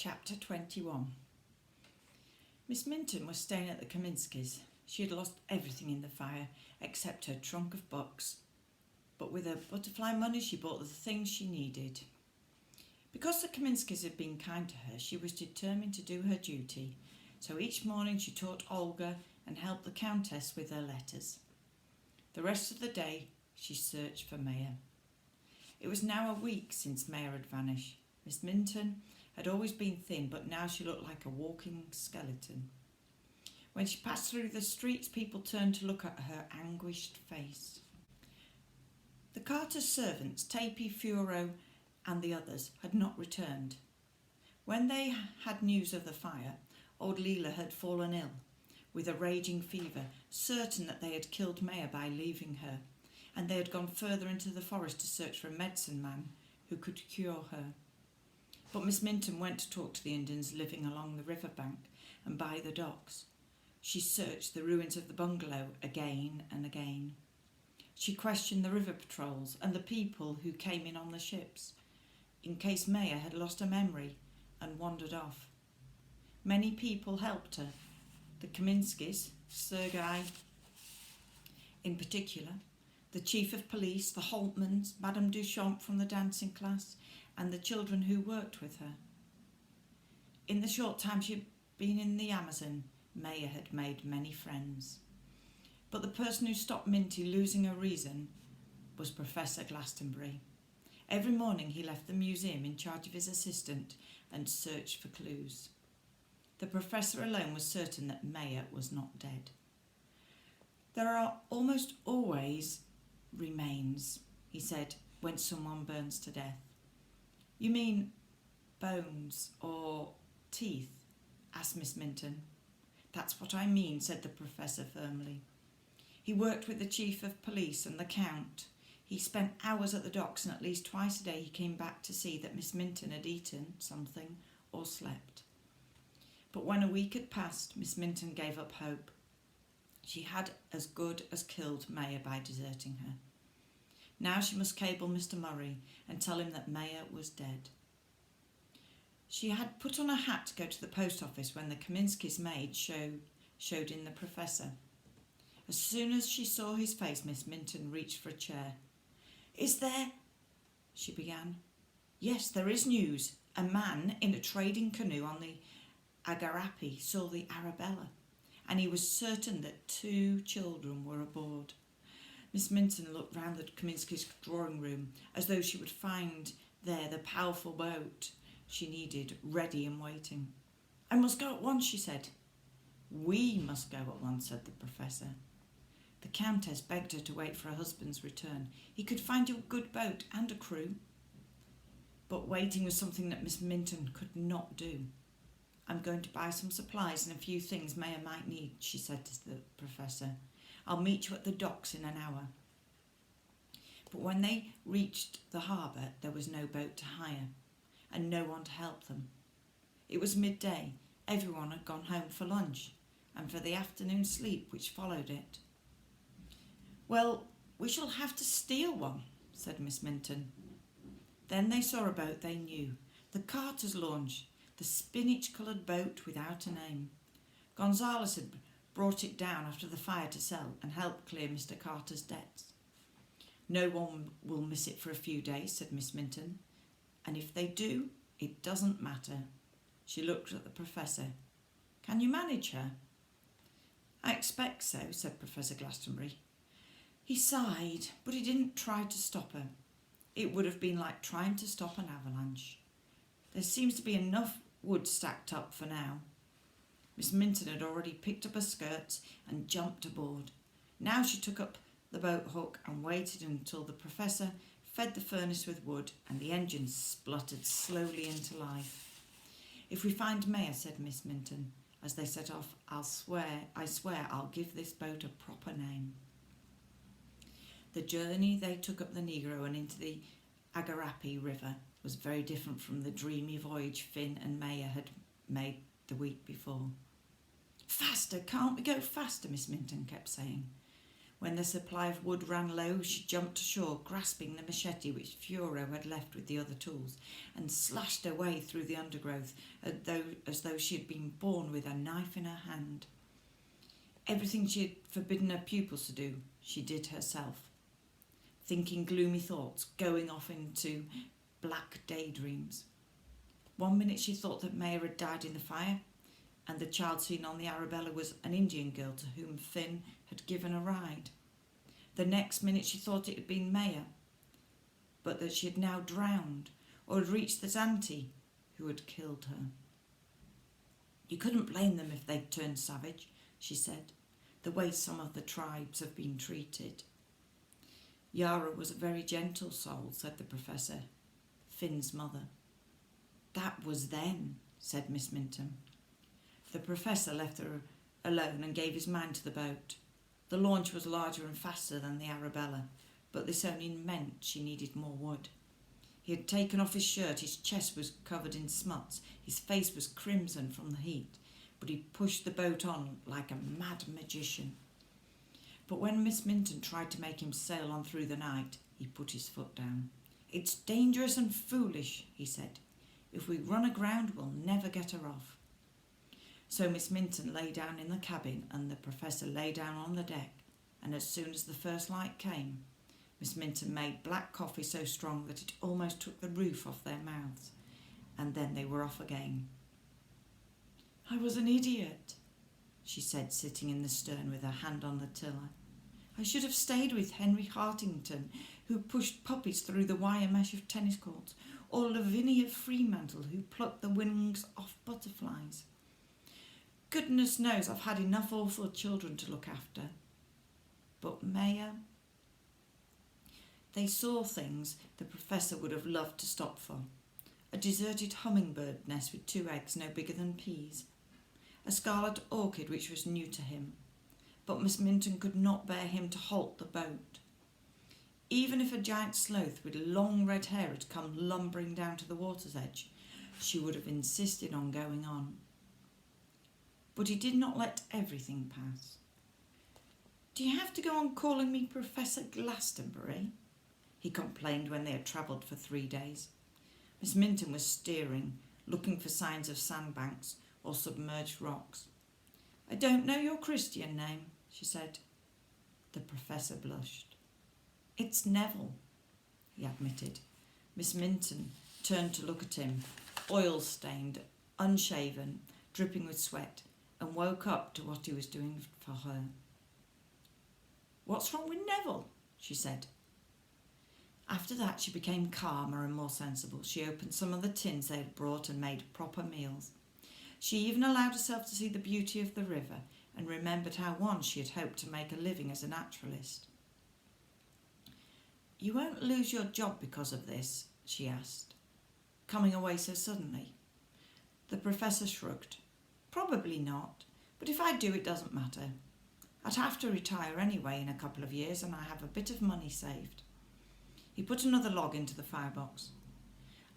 Chapter 21. Miss Minton was staying at the Kaminskys'. She had lost everything in the fire except her trunk of books, but with her butterfly money she bought the things she needed. Because the Kaminskys' had been kind to her, she was determined to do her duty, so each morning she taught Olga and helped the Countess with her letters. The rest of the day she searched for Maya. It was now a week since Maya had vanished. Miss Minton had always been thin, but now she looked like a walking skeleton. When she passed through the streets, people turned to look at her anguished face. The Carter's servants, Tapey, Furo and the others, had not returned. When they had news of the fire, old Leela had fallen ill, with a raging fever, certain that they had killed Maya by leaving her, and they had gone further into the forest to search for a medicine man who could cure her. But Miss Minton went to talk to the Indians living along the river bank and by the docks. She searched the ruins of the bungalow again and again. She questioned the river patrols and the people who came in on the ships, in case Maya had lost her memory and wandered off. Many people helped her. The Kaminskys, Sergei in particular, the chief of police, the Holtmans, Madame Duchamp from the dancing class, and the children who worked with her. In the short time she had been in the Amazon, Maya had made many friends. But the person who stopped Minty losing her reason was Professor Glastonbury. Every morning he left the museum in charge of his assistant and searched for clues. The professor alone was certain that Maya was not dead. There are almost always remains, he said, when someone burns to death. You mean bones or teeth? Asked Miss Minton. That's what I mean, said the professor firmly. He worked with the chief of police and the count. He spent hours at the docks, and at least twice a day he came back to see that Miss Minton had eaten something or slept. But when a week had passed, Miss Minton gave up hope. She had as good as killed Maya by deserting her. Now she must cable Mr. Murray and tell him that Maya was dead. She had put on a hat to go to the post office when the Kaminskys' maid showed in the professor. As soon as she saw his face, Miss Minton reached for a chair. Is there... she began. Yes, there is news. A man in a trading canoe on the Agarapi saw the Arabella, and he was certain that 2 children were aboard. Miss Minton looked round the Kaminskys' drawing room as though she would find there the powerful boat she needed, ready and waiting. I must go at once, she said. We must go at once, said the professor. The Countess begged her to wait for her husband's return. He could find you a good boat and a crew. But waiting was something that Miss Minton could not do. I'm going to buy some supplies and a few things Maya might need, she said to the professor. I'll meet you at the docks in an hour. But when they reached the harbour, there was no boat to hire and no one to help them. It was midday. Everyone had gone home for lunch and for the afternoon sleep which followed it. Well, we shall have to steal one, said Miss Minton. Then they saw a boat they knew, the Carter's launch, the spinach-coloured boat without a name. Gonzales had brought it down after the fire to sell and help clear Mr. Carter's debts. No one will miss it for a few days, said Miss Minton, and if they do, it doesn't matter. She looked at the professor. Can you manage her? I expect so, said Professor Glastonbury. He sighed, but he didn't try to stop her. It would have been like trying to stop an avalanche. There seems to be enough wood stacked up for now. Miss Minton had already picked up her skirts and jumped aboard. Now she took up the boat hook and waited until the professor fed the furnace with wood and the engine spluttered slowly into life. If we find Maya, said Miss Minton, as they set off, I swear I'll give this boat a proper name. The journey they took up the Negro and into the Agarapi River was very different from the dreamy voyage Finn and Maya had made the week before. Faster, can't we go faster? Miss Minton kept saying. When the supply of wood ran low, she jumped ashore, grasping the machete which Furo had left with the other tools, and slashed her way through the undergrowth as though she had been born with a knife in her hand. Everything she had forbidden her pupils to do, she did herself, thinking gloomy thoughts, going off into black daydreams. One minute she thought that Maya had died in the fire, and the child seen on the Arabella was an Indian girl to whom Finn had given a ride. The next minute she thought it had been Maya, but that she had now drowned, or had reached the Zante who had killed her. You couldn't blame them if they'd turned savage, she said, the way some of the tribes have been treated. Yara was a very gentle soul, said the professor, Finn's mother. That was then, said Miss Minton. The professor left her alone and gave his mind to the boat. The launch was larger and faster than the Arabella, but this only meant she needed more wood. He had taken off his shirt, his chest was covered in smuts, his face was crimson from the heat, but he pushed the boat on like a mad magician. But when Miss Minton tried to make him sail on through the night, he put his foot down. It's dangerous and foolish, he said. If we run aground, we'll never get her off. So Miss Minton lay down in the cabin and the professor lay down on the deck, and as soon as the first light came, Miss Minton made black coffee so strong that it almost took the roof off their mouths, and then they were off again. I was an idiot, she said, sitting in the stern with her hand on the tiller. I should have stayed with Henry Hartington, who pushed puppies through the wire mesh of tennis courts, or Lavinia Fremantle, who plucked the wings off butterflies. Goodness knows I've had enough awful children to look after. But Maya... They saw things the professor would have loved to stop for. A deserted hummingbird nest with 2 eggs no bigger than peas. A scarlet orchid which was new to him. But Miss Minton could not bear him to halt the boat. Even if a giant sloth with long red hair had come lumbering down to the water's edge, she would have insisted on going on. But he did not let everything pass. Do you have to go on calling me Professor Glastonbury? He complained when they had travelled for 3 days. Miss Minton was steering, looking for signs of sandbanks or submerged rocks. I don't know your Christian name, she said. The professor blushed. It's Neville, he admitted. Miss Minton turned to look at him, oil-stained, unshaven, dripping with sweat, and woke up to what he was doing for her. What's wrong with Neville? She said. After that she became calmer and more sensible. She opened some of the tins they had brought and made proper meals. She even allowed herself to see the beauty of the river and remembered how once she had hoped to make a living as a naturalist. You won't lose your job because of this, she asked, coming away so suddenly. The professor shrugged. Probably not, but if I do, it doesn't matter. I'd have to retire anyway in a couple of years, and I have a bit of money saved. He put another log into the firebox.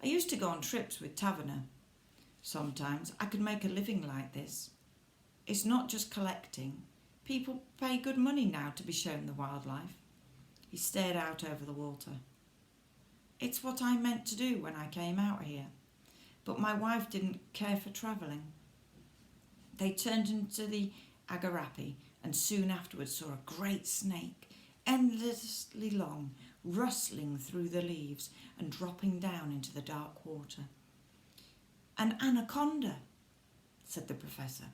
I used to go on trips with Taverner. Sometimes I could make a living like this. It's not just collecting. People pay good money now to be shown the wildlife. He stared out over the water. It's what I meant to do when I came out here, but my wife didn't care for travelling. They turned into the Agarapi and soon afterwards saw a great snake, endlessly long, rustling through the leaves and dropping down into the dark water. An anaconda, said the professor.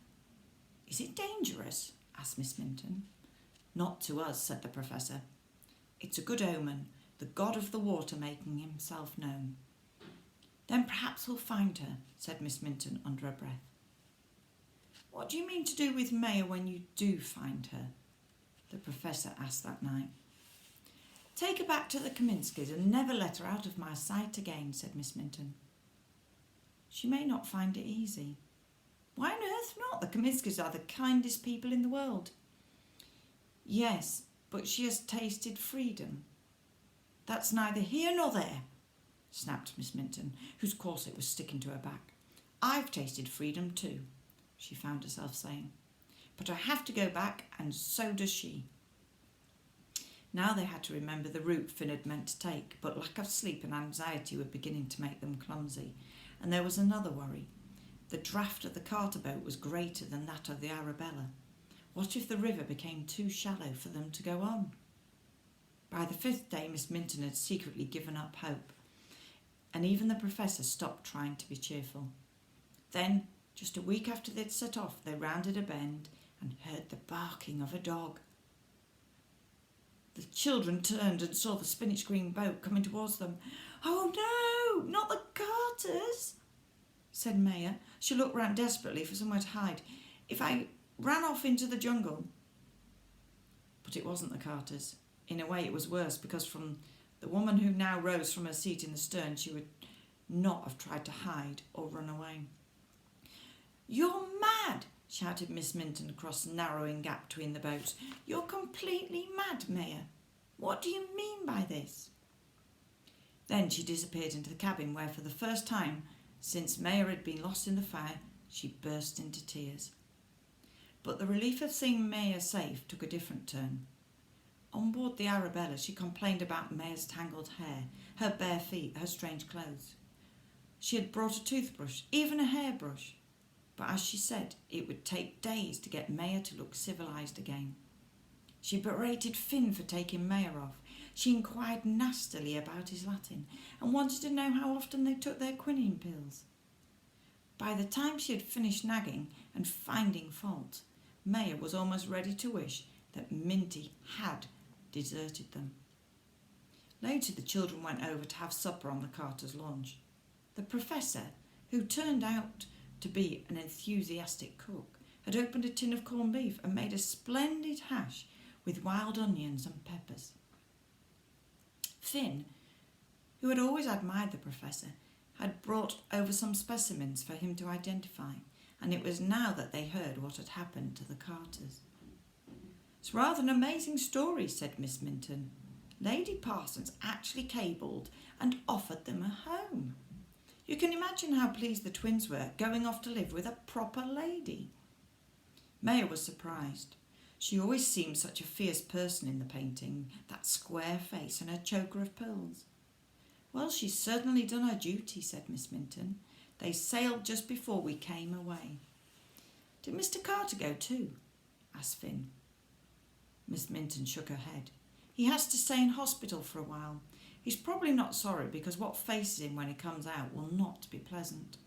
Is it dangerous? Asked Miss Minton. Not to us, said the professor. It's a good omen, the god of the water making himself known. Then perhaps we'll find her, said Miss Minton under her breath. What do you mean to do with Maya when you do find her? The professor asked that night. Take her back to the Kaminskys and never let her out of my sight again, said Miss Minton. She may not find it easy. Why on earth not? The Kaminskys are the kindest people in the world. Yes, but she has tasted freedom. That's neither here nor there, snapped Miss Minton, whose corset was sticking to her back. I've tasted freedom too, she found herself saying. But I have to go back, and so does she. Now they had to remember the route Finn had meant to take, but lack of sleep and anxiety were beginning to make them clumsy. And there was another worry. The draft of the Carter boat was greater than that of the Arabella. What if the river became too shallow for them to go on? By the 5th day, Miss Minton had secretly given up hope, and even the Professor stopped trying to be cheerful. Then, just a week after they'd set off, they rounded a bend and heard the barking of a dog. The children turned and saw the spinach green boat coming towards them. "Oh no, not the Carters," said Maya. She looked round desperately for somewhere to hide. "If I ran off into the jungle..." But it wasn't the Carters. In a way it was worse, because from the woman who now rose from her seat in the stern, she would not have tried to hide or run away. "You're mad!" shouted Miss Minton across the narrowing gap between the boats. "You're completely mad, Maya. What do you mean by this?" Then she disappeared into the cabin, where for the first time since Maya had been lost in the fire, she burst into tears. But the relief of seeing Maya safe took a different turn. On board the Arabella, she complained about Maya's tangled hair, her bare feet, her strange clothes. She had brought a toothbrush, even a hairbrush. But as she said, it would take days to get Maya to look civilised again. She berated Finn for taking Maya off. She inquired nastily about his Latin and wanted to know how often they took their quinine pills. By the time she had finished nagging and finding fault, Maya was almost ready to wish that Minty had deserted them. Later, the children went over to have supper on the Carter's launch. The Professor, who turned out to be an enthusiastic cook, had opened a tin of corned beef and made a splendid hash with wild onions and peppers. Finn, who had always admired the Professor, had brought over some specimens for him to identify, and it was now that they heard what had happened to the Carters. "It's rather an amazing story," said Miss Minton. "Lady Parsons actually cabled and offered them a home. You can imagine how pleased the twins were, going off to live with a proper lady." Maya was surprised. She always seemed such a fierce person in the painting, that square face and her choker of pearls. "Well, she's certainly done her duty," said Miss Minton. "They sailed just before we came away." "Did Mr. Carter go too?" asked Finn. Miss Minton shook her head. "He has to stay in hospital for a while. He's probably not sorry, because what faces him when he comes out will not be pleasant."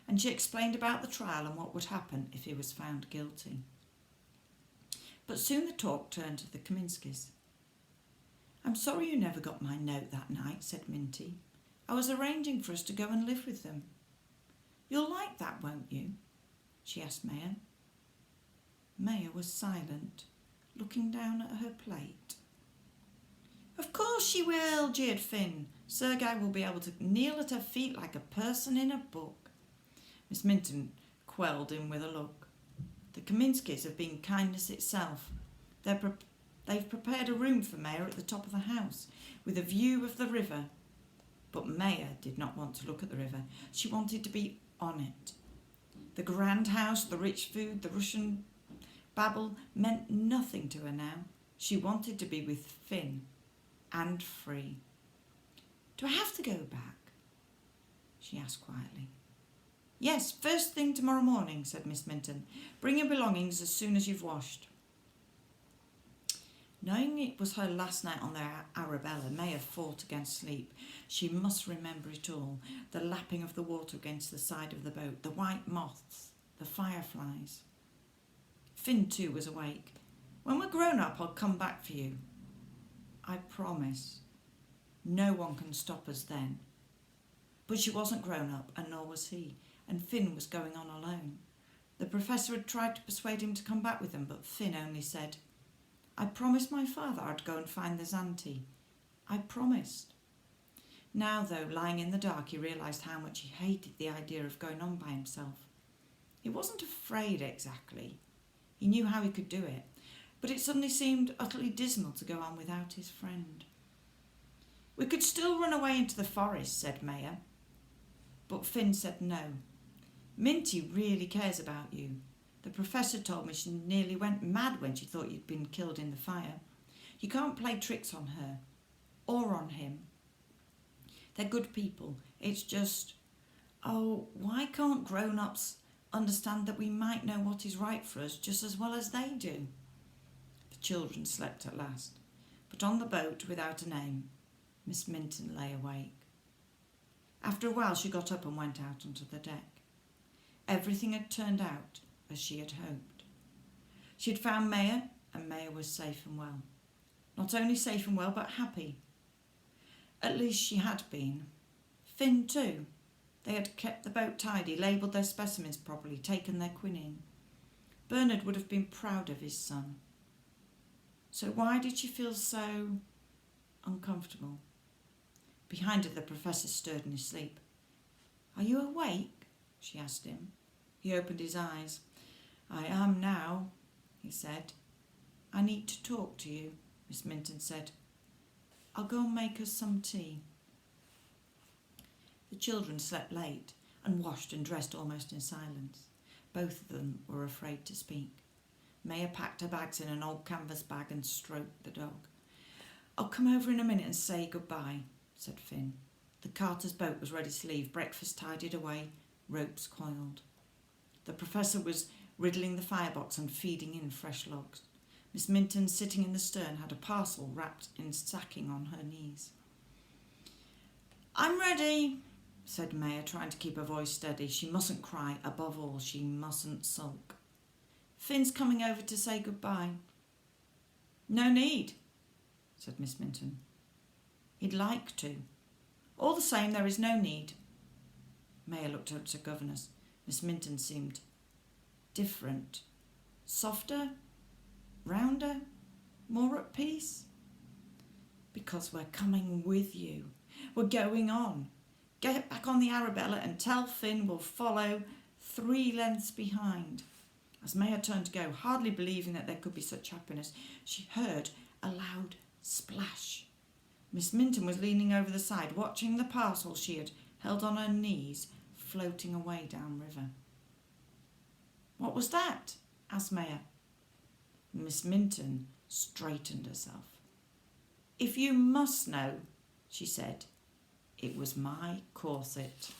And she explained about the trial and what would happen if he was found guilty. But soon the talk turned to the Kaminskys. "I'm sorry you never got my note that night," said Minty. "I was arranging for us to go and live with them." "You'll like that, won't you?" she asked Maya. Maya was silent, looking down at her plate. "Of course she will," jeered Finn. "Sergei will be able to kneel at her feet like a person in a book." Miss Minton quelled him with a look. "The Kaminskys have been kindness itself. They've prepared a room for Maya at the top of the house, with a view of the river." But Maya did not want to look at the river. She wanted to be on it. The grand house, the rich food, the Russian babble meant nothing to her now. She wanted to be with Finn, and free. "Do I have to go back?" she asked quietly. "Yes, first thing tomorrow morning," said Miss Minton. "Bring your belongings as soon as you've washed." Knowing it was her last night on the Arabella, Maya fought against sleep. She must remember it all: the lapping of the water against the side of the boat, the white moths, the fireflies. Finn too was awake. "When we're grown up, I'll come back for you." "I promise." No one can stop us then. But she wasn't grown up, and nor was he, and Finn was going on alone. The Professor had tried to persuade him to come back with them, but Finn only said, "I promised my father I'd go and find the Zante. I promised." Now, though, lying in the dark, he realised how much he hated the idea of going on by himself. He wasn't afraid exactly. He knew how he could do it, but it suddenly seemed utterly dismal to go on without his friend. "We could still run away into the forest," said Maya. But Finn said no. "Minty really cares about you. The Professor told me she nearly went mad when she thought you'd been killed in the fire. You can't play tricks on her or on him. They're good people. It's just, oh, why can't grown-ups understand that we might know what is right for us just as well as they do? The children slept at last, but on the boat without a name, Miss Minton lay awake. After a while she got up and went out onto the deck. Everything had turned out as she had hoped. She had found Maya, and Maya was safe and well. Not only safe and well, but happy. At least she had been. Finn too. They had kept the boat tidy, labelled their specimens properly, taken their quinine. Bernard would have been proud of his son. So why did she feel so uncomfortable? Behind her the professor stirred in his sleep. "Are you awake?" she asked him. He opened his eyes. "I am now," he said. "I need to talk to you," Miss Minton said. "I'll go and make us some tea." The children slept late and washed and dressed almost in silence. Both of them were afraid to speak. Maya packed her bags in an old canvas bag and stroked the dog. "I'll come over in a minute and say goodbye," said Finn. The carter's boat was ready to leave, breakfast tidied away, ropes coiled. The professor was riddling the firebox and feeding in fresh logs. Miss Minton, sitting in the stern, had a parcel wrapped in sacking on her knees. "I'm ready," said Maya, trying to keep her voice steady. She mustn't cry. Above all, she mustn't sulk. "Finn's coming over to say goodbye." "No need," said Miss Minton. "He'd like to. All the same, there is no need." Maya looked up at her governess. Miss Minton seemed different. Softer, rounder, more at peace. "Because we're coming with you. We're going on. Get back on the Arabella and tell Finn we'll follow 3 lengths behind." As Maya turned to go, hardly believing that there could be such happiness, she heard a loud splash. Miss Minton was leaning over the side, watching the parcel she had held on her knees floating away downriver. "What was that?" asked Maya. Miss Minton straightened herself. "If you must know," she said, "it was my corset."